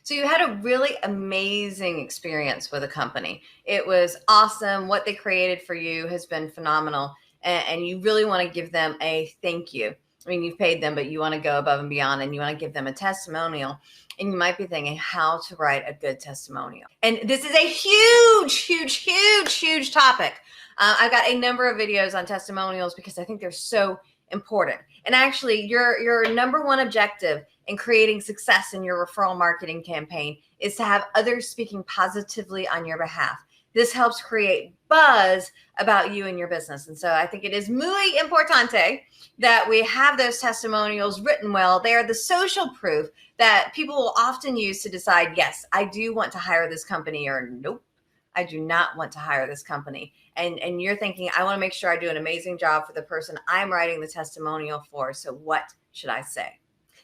So you had a really amazing experience with a company. It was awesome. What they created for you has been phenomenal. And you really want to give them a thank you. I mean, you've paid them, but you want to go above and beyond and you want to give them a testimonial. And you might be thinking how to write a good testimonial. And this is a huge topic. I've got a number of videos on testimonials because I think they're so important. And actually, your number one objective in creating success in your referral marketing campaign is to have others speaking positively on your behalf. This helps create buzz about you and your business. And so I think it is muy importante that we have those testimonials written well. They are the social proof that people will often use to decide, yes, I do want to hire this company, or nope, I do not want to hire this company. And you're thinking, I want to make sure I do an amazing job for the person I'm writing the testimonial for. So what should I say?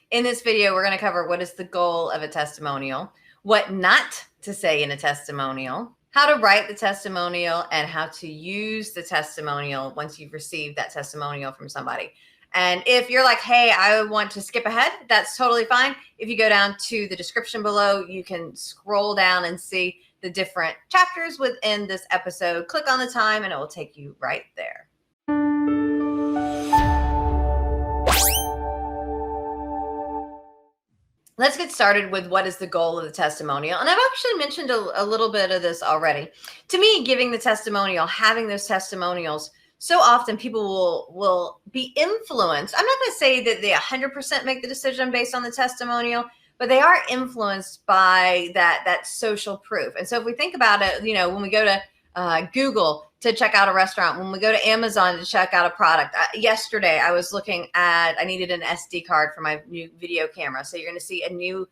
In this video, we're going to cover what is the goal of a testimonial, what not to say in a testimonial, how to write the testimonial, and how to use the testimonial once you've received that testimonial from somebody. And if you're like, hey, I want to skip ahead, that's totally fine. If you go down to the description below, you can scroll down and see the different chapters within this episode. Click on the time and it will take you right there. Let's get started with what is the goal of the testimonial. And I've actually mentioned a little bit of this already. To me, giving the testimonial, having those testimonials, so often people will be influenced. I'm not going to say that they 100% make the decision based on the testimonial, but they are influenced by that social proof. And so if we think about it, when we go to Google to check out a restaurant, when we go to Amazon to check out a product. Yesterday, I was looking at, I needed an SD card for my new video camera. So you're going to see a new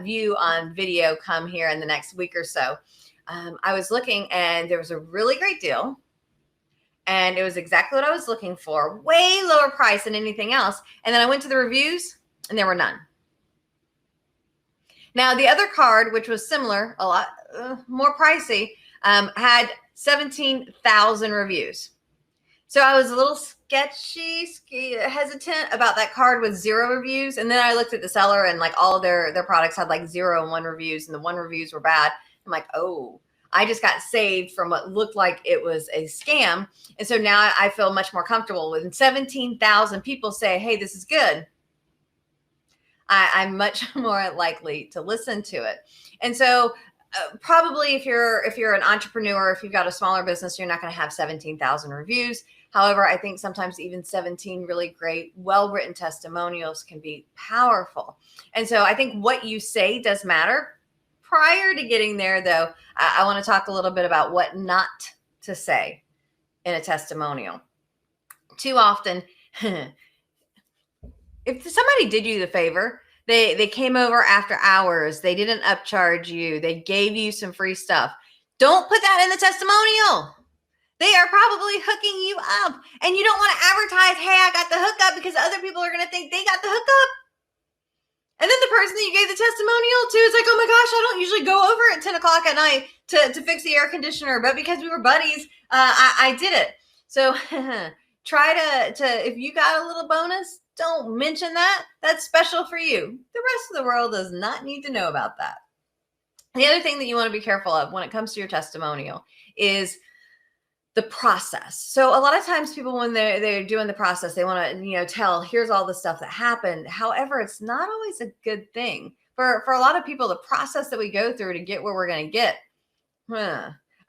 view on video come here in the next week or so. I was looking and there was a really great deal. And it was exactly what I was looking for, way lower price than anything else. And then I went to the reviews and there were none. Now, the other card, which was similar, a lot more pricey, had 17,000 reviews. So I was a little hesitant about that card with 0 reviews. And then I looked at the seller and like all of their products had like 0 and 1 reviews, and the 1 reviews were bad. I'm like, oh, I just got saved from what looked like it was a scam. And so now I feel much more comfortable when 17,000 people say, hey, this is good. I'm much more likely to listen to it. And so probably if you're an entrepreneur, if you've got a smaller business, you're not going to have 17,000 reviews. However, I think sometimes even 17 really great, well-written testimonials can be powerful. And so I think what you say does matter. Prior to getting there, though, I want to talk a little bit about what not to say in a testimonial. Too often, if somebody did you the favor, they came over after hours, they didn't upcharge you, they gave you some free stuff, don't put that in the testimonial. They are probably hooking you up, and you don't want to advertise, hey, I got the hookup, because other people are going to think they got the hookup. And then the person that you gave the testimonial to is like, oh my gosh, I don't usually go over at 10 o'clock at night to fix the air conditioner, but because we were buddies, I did it. So try to, if you got a little bonus, don't mention that. That's special for you. The rest of the world does not need to know about that. The other thing that you want to be careful of when it comes to your testimonial is the process. So a lot of times people, when they're doing the process, they want to, tell, here's all the stuff that happened. However, it's not always a good thing. For a lot of people, the process that we go through to get where we're going to get.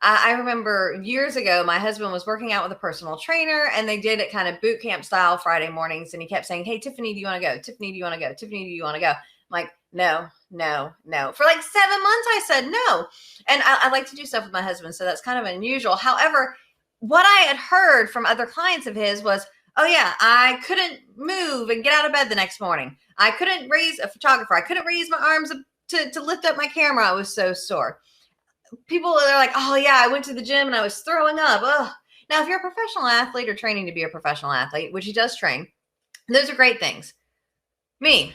I remember years ago, my husband was working out with a personal trainer, and they did it kind of boot camp style Friday mornings. And he kept saying, hey, Tiffanie, do you want to go? Tiffanie, do you want to go? Tiffanie, do you want to go? I'm like, no. For like 7 months, I said no. And I like to do stuff with my husband, so that's kind of unusual. However, what I had heard from other clients of his was, oh yeah, I couldn't move and get out of bed the next morning. I couldn't raise a photographer. I couldn't raise my arms to lift up my camera. I was so sore. People are like, oh yeah, I went to the gym and I was throwing up. Ugh. Now, if you're a professional athlete or training to be a professional athlete, which he does train, those are great things. Me,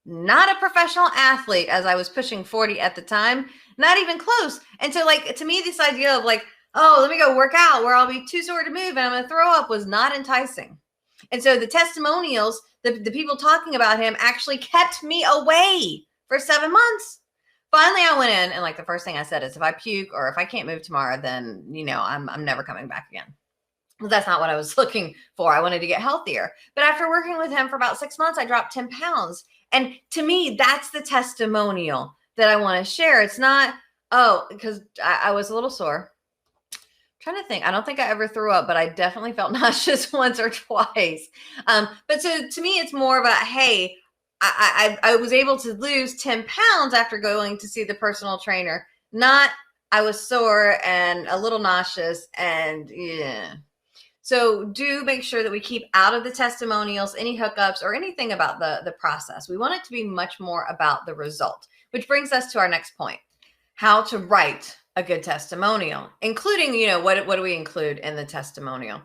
not a professional athlete, as I was pushing 40 at the time, not even close. And so like, to me, this idea of like, oh, let me go work out where I'll be too sore to move and I'm going to throw up was not enticing. And so the testimonials, the people talking about him actually kept me away for 7 months. Finally, I went in and like the first thing I said is, if I puke or if I can't move tomorrow, then, I'm never coming back again. Well, that's not what I was looking for. I wanted to get healthier. But after working with him for about 6 months, I dropped 10 pounds. And to me, that's the testimonial that I want to share. It's not, because I was a little sore. I'm trying to think. I don't think I ever threw up, but I definitely felt nauseous once or twice. But so to me, it's more about, hey, I was able to lose 10 pounds after going to see the personal trainer, not I was sore and a little nauseous and yeah. So do make sure that we keep out of the testimonials, any hookups or anything about the process. We want it to be much more about the result, which brings us to our next point, how to write a good testimonial, including, what do we include in the testimonial?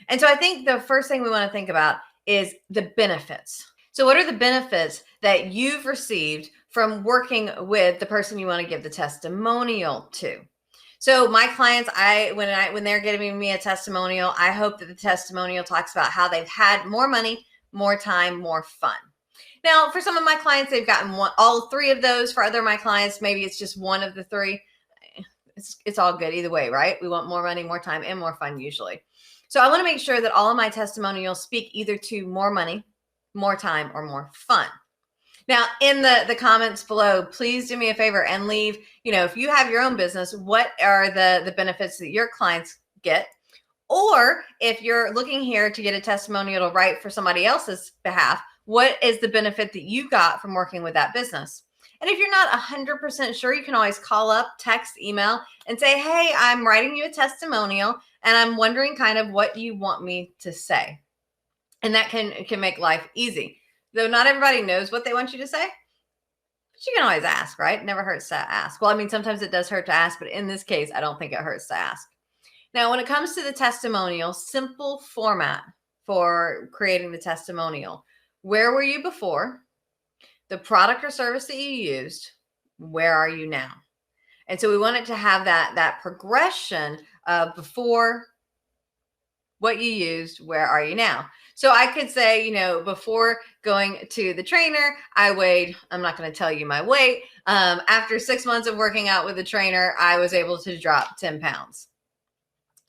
And so I think the first thing we want to think about is the benefits. So what are the benefits that you've received from working with the person you want to give the testimonial to? So my clients, when they're giving me a testimonial, I hope that the testimonial talks about how they've had more money, more time, more fun. Now, for some of my clients, they've gotten all three of those. For other of my clients, maybe it's just one of the three. It's all good either way, right? We want more money, more time, and more fun usually. So I want to make sure that all of my testimonials speak either to more money, more time, or more fun. Now, in the comments below, please do me a favor and leave, if you have your own business, what are the benefits that your clients get? Or if you're looking here to get a testimonial to write for somebody else's behalf, what is the benefit that you got from working with that business? And if you're not 100% sure, you can always call up, text, email, and say, hey, I'm writing you a testimonial, and I'm wondering kind of what you want me to say. And that can make life easy. Though not everybody knows what they want you to say, but you can always ask, right? It never hurts to ask. Well, I mean, sometimes it does hurt to ask, but in this case, I don't think it hurts to ask. Now, when it comes to the testimonial, simple format for creating the testimonial. Where were you before? The product or service that you used, where are you now? And so we want it to have that progression of before, what you used, where are you now? So I could say, before going to the trainer, I weighed, I'm not going to tell you my weight. After 6 months of working out with the trainer, I was able to drop 10 pounds.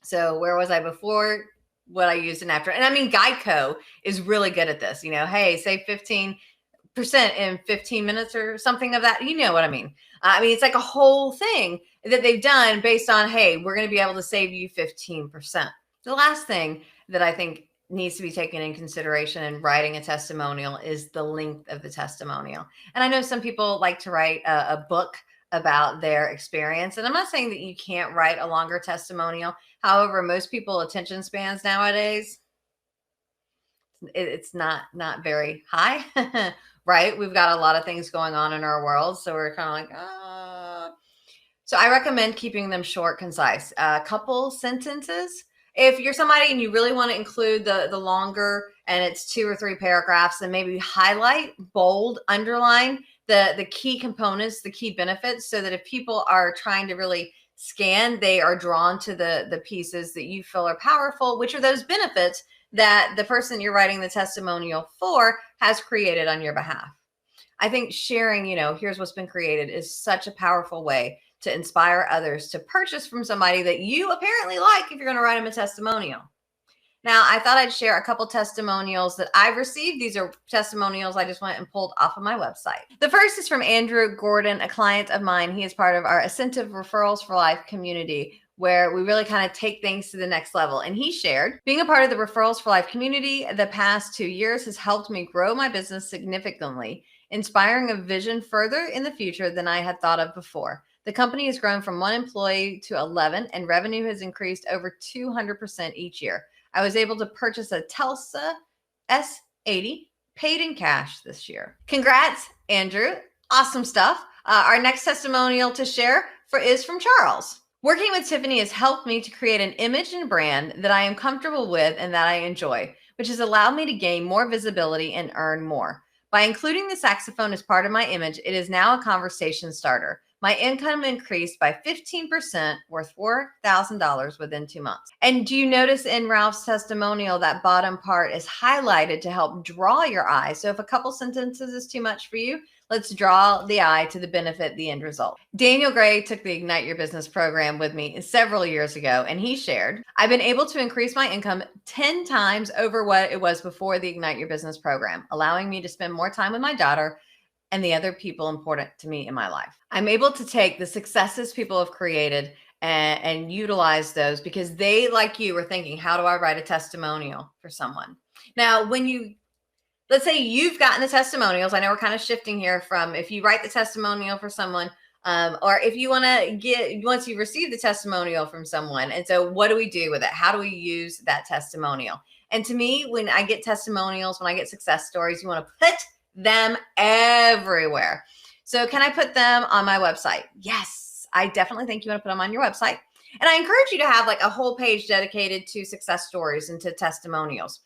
So where was I before, what I used and after? And I mean, Geico is really good at this, hey, save 15% in 15 minutes or something of that. You know what I mean? It's like a whole thing that they've done based on, hey, we're going to be able to save you 15%. The last thing that I think needs to be taken in consideration in writing a testimonial is the length of the testimonial. And I know some people like to write a book about their experience. And I'm not saying that you can't write a longer testimonial. However, most people attention spans nowadays, it's not very high, right? We've got a lot of things going on in our world. So we're kind of like, So I recommend keeping them short, concise, a couple sentences. If you're somebody and you really want to include the longer and it's 2 or 3 paragraphs, then maybe highlight, bold, underline the key components, the key benefits, so that if people are trying to really scan, they are drawn to the pieces that you feel are powerful, which are those benefits that the person you're writing the testimonial for has created on your behalf. I think sharing, here's what's been created is such a powerful way to inspire others to purchase from somebody that you apparently like if you're going to write them a testimonial. Now, I thought I'd share a couple testimonials that I've received. These are testimonials I just went and pulled off of my website. The first is from Andrew Gordon, a client of mine. He is part of our Incentive Referrals for Life community, where we really kind of take things to the next level. And he shared, being a part of the Referrals for Life community the past 2 years has helped me grow my business significantly, inspiring a vision further in the future than I had thought of before. The company has grown from 1 employee to 11, and revenue has increased over 200% each year. I was able to purchase a Telsa S80 paid in cash this year. Congrats, Andrew. Awesome stuff. Our next testimonial to share is from Charles. Working with Tiffanie has helped me to create an image and brand that I am comfortable with and that I enjoy, which has allowed me to gain more visibility and earn more. By including the saxophone as part of my image, it is now a conversation starter. My income increased by 15%, worth $4,000 within 2 months. And do you notice in Ralph's testimonial that bottom part is highlighted to help draw your eye? So if a couple sentences is too much for you, Let's draw the eye to the benefit, the end result. Daniel Gray took the Ignite Your Business program with me several years ago, and he shared, I've been able to increase my income 10 times over what it was before the Ignite Your Business program, allowing me to spend more time with my daughter and the other people important to me in my life. I'm able to take the successes people have created and utilize those because they, like you, were thinking, how do I write a testimonial for someone? Now, let's say you've gotten the testimonials. I know we're kind of shifting here from if you write the testimonial for someone, or if you want to once you receive the testimonial from someone. And so what do we do with it? How do we use that testimonial? And to me, when I get testimonials, when I get success stories, you want to put them everywhere. So can I put them on my website? Yes, I definitely think you want to put them on your website. And I encourage you to have like a whole page dedicated to success stories and to testimonials.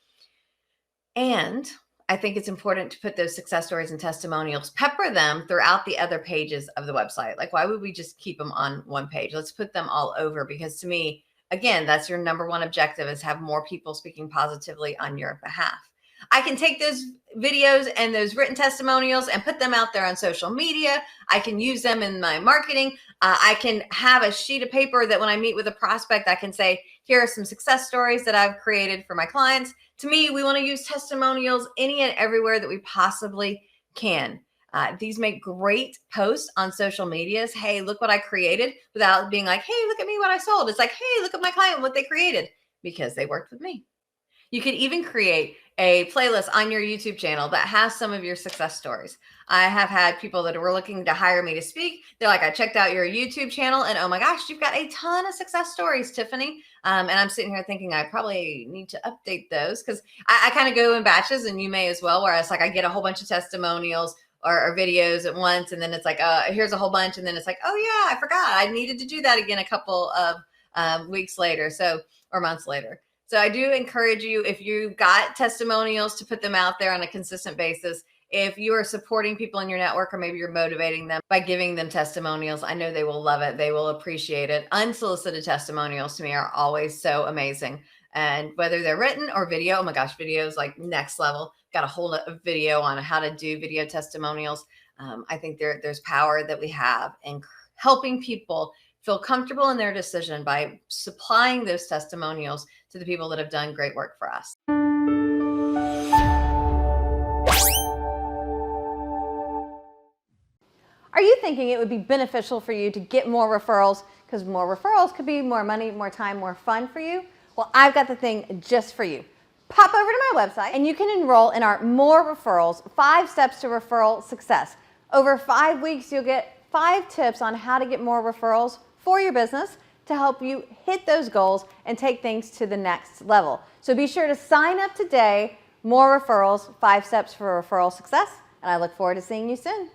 And I think it's important to put those success stories and testimonials, pepper them throughout the other pages of the website. Like, why would we just keep them on one page? Let's put them all over, because to me, again, that's your number one objective, is have more people speaking positively on your behalf. I can take those videos and those written testimonials and put them out there on social media. I can use them in my marketing. I can have a sheet of paper that when I meet with a prospect, I can say, here are some success stories that I've created for my clients. To me, we want to use testimonials any and everywhere that we possibly can. These make great posts on social medias. Hey, look what I created, without being like, hey, look at me, what I sold. It's like, hey, look at my client, what they created, because they worked with me. You could even create a playlist on your YouTube channel that has some of your success stories. I have had people that were looking to hire me to speak. They're like, I checked out your YouTube channel and oh my gosh, you've got a ton of success stories, Tiffanie. And I'm sitting here thinking I probably need to update those, because I kind of go in batches, and you may as well, where it's like I get a whole bunch of testimonials or videos at once. And then it's like, here's a whole bunch. And then it's like, oh yeah, I forgot. I needed to do that again a couple of weeks later, or months later. So I do encourage you, if you've got testimonials, to put them out there on a consistent basis. If you are supporting people in your network, or maybe you're motivating them by giving them testimonials, I know they will love it. They will appreciate it. Unsolicited testimonials to me are always so amazing. And whether they're written or video, oh my gosh, video is like next level. Got a whole video on how to do video testimonials. I think there's power that we have in helping people feel comfortable in their decision by supplying those testimonials to the people that have done great work for us. Are you thinking it would be beneficial for you to get more referrals? Because more referrals could be more money, more time, more fun for you. Well, I've got the thing just for you. Pop over to my website and you can enroll in our MORE Referrals, 5 Steps to Referral Success. Over 5 weeks, you'll get 5 tips on how to get more referrals for your business to help you hit those goals and take things to the next level. So be sure to sign up today. MORE Referrals, 5 Steps for Referral Success, and I look forward to seeing you soon.